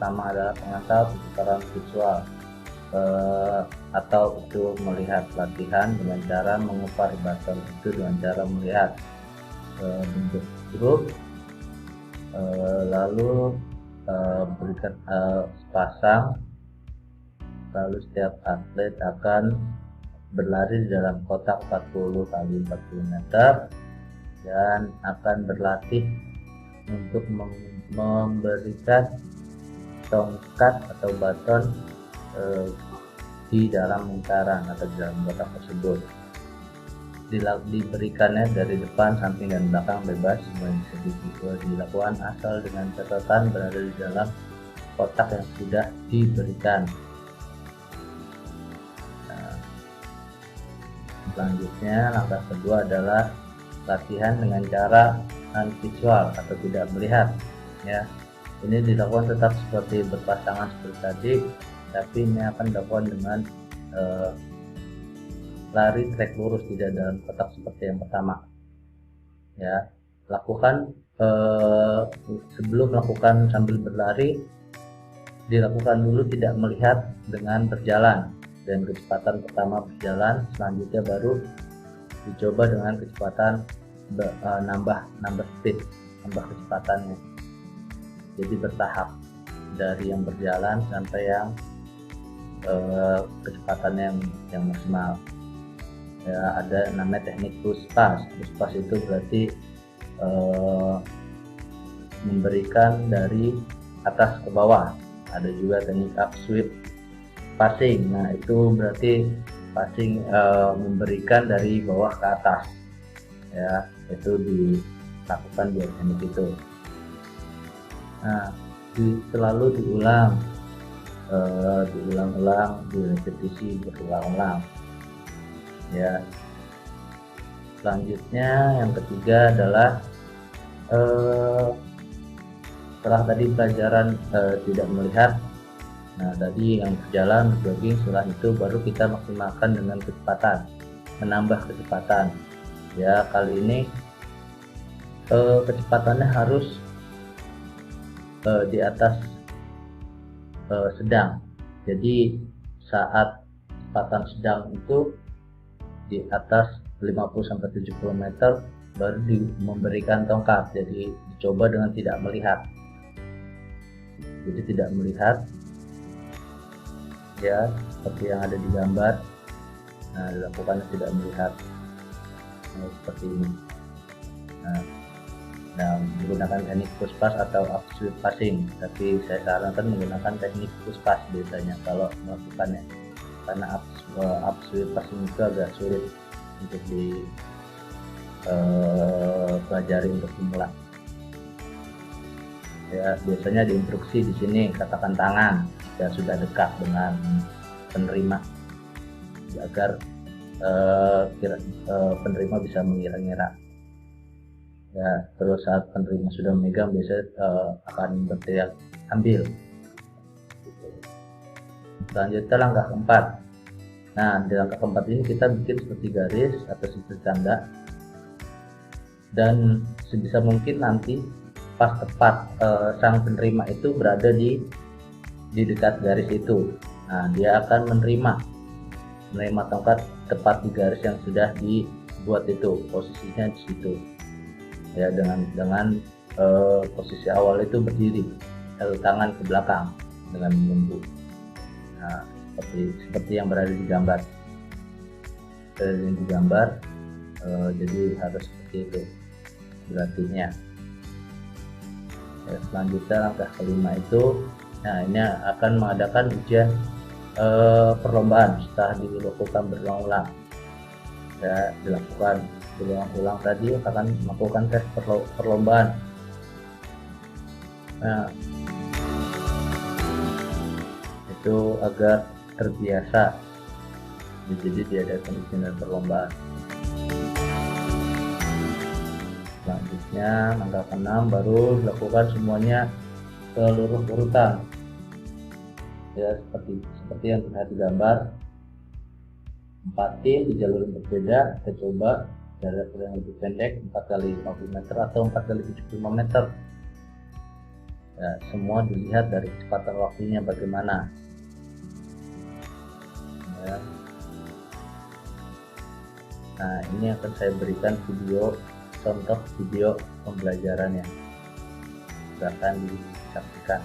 pertama adalah pengantar pertukaran visual, atau itu melihat latihan dengan cara mengupar button itu dengan cara melihat bentuk grup, lalu berikan pasang, lalu setiap atlet akan berlari di dalam kotak 40 kali 40 meter dan akan berlatih untuk memberikan tongkat atau baton di dalam lingkaran atau di dalam kotak tersebut. Diberikannya dari depan, samping, dan belakang bebas, semuanya bisa dilakukan asal dengan catatan berada di dalam kotak yang sudah diberikan. Selanjutnya, langkah kedua adalah latihan dengan cara non-visual atau tidak melihat. Ya, ini dilakukan tetap seperti berpasangan seperti tadi, tapi ini akan dilakukan dengan lari trek lurus, tidak dalam kotak seperti yang pertama. Ya, lakukan sebelum melakukan sambil berlari, dilakukan dulu tidak melihat dengan berjalan. Dan kecepatan pertama berjalan, selanjutnya baru dicoba dengan kecepatan nambah speed, nambah kecepatannya. Jadi bertahap dari yang berjalan sampai yang kecepatannya yang maksimal. Ya, ada namanya teknik push pass. Push pass itu berarti memberikan dari atas ke bawah. Ada juga teknik up sweep passing. Nah, itu berarti passing memberikan dari bawah ke atas. Ya, itu dilakukan di teknik itu. Nah, selalu diulang, direpetisi berulang-ulang. Ya. Selanjutnya yang ketiga adalah setelah tadi pelajaran tidak melihat. Nah, tadi yang berjalan, jogging, setelah itu baru kita maksimalkan dengan kecepatan, menambah kecepatan. Ya, kali ini kecepatannya harus di atas sedang. Jadi saat kecepatan sedang itu di atas 50-70 meter baru memberikan tongkat. Jadi dicoba dengan tidak melihat. Jadi tidak melihat. Ya, seperti yang ada di gambar. Nah, dilakukan tidak melihat. Nah, seperti ini. Nah, menggunakan teknik push pass atau up sweep passing, tapi saya sarankan menggunakan teknik push pass biasanya kalau melakukannya, karena up sweep passing itu agak sulit untuk dipelajari untuk pemula. Ya, biasanya diinstruksi di sini katakan tangan jika sudah dekat dengan penerima agar penerima bisa mengira-ngira. Ya, terus saat penerima sudah memegang biasanya akan berteriak ambil. Selanjutnya langkah keempat. Nah, di langkah keempat ini kita bikin seperti garis atau seperti tanda, dan sebisa mungkin nanti pas tepat sang penerima itu berada di dekat garis itu. Nah, dia akan menerima tongkat tepat di garis yang sudah dibuat itu, posisinya di situ. Ya, dengan posisi awal itu berdiri, lalu tangan ke belakang dengan menunggu. Nah, seperti yang berada di gambar. Jadi harus seperti itu berartinya. Ya, selanjutnya langkah kelima itu, nah ini akan mengadakan ujian perlombaan setelah dilakukan berulang-ulang. Ya, dilakukan berulang-ulang tadi akan melakukan tes perlombaan. Nah, itu agar terbiasa, jadi diadakan ujian perlombaan. Selanjutnya langkah ke-6 baru dilakukan semuanya seluruh urutan. Ya, seperti yang terlihat di gambar. 4 tim di jalur yang berbeda, kita coba jarak yang lebih pendek 4 kali 50 meter atau 4 kali 75 meter. Ya, semua dilihat dari kecepatan waktunya bagaimana. Ya. Nah, ini akan saya berikan contoh video pembelajarannya. Silakan disaksikan.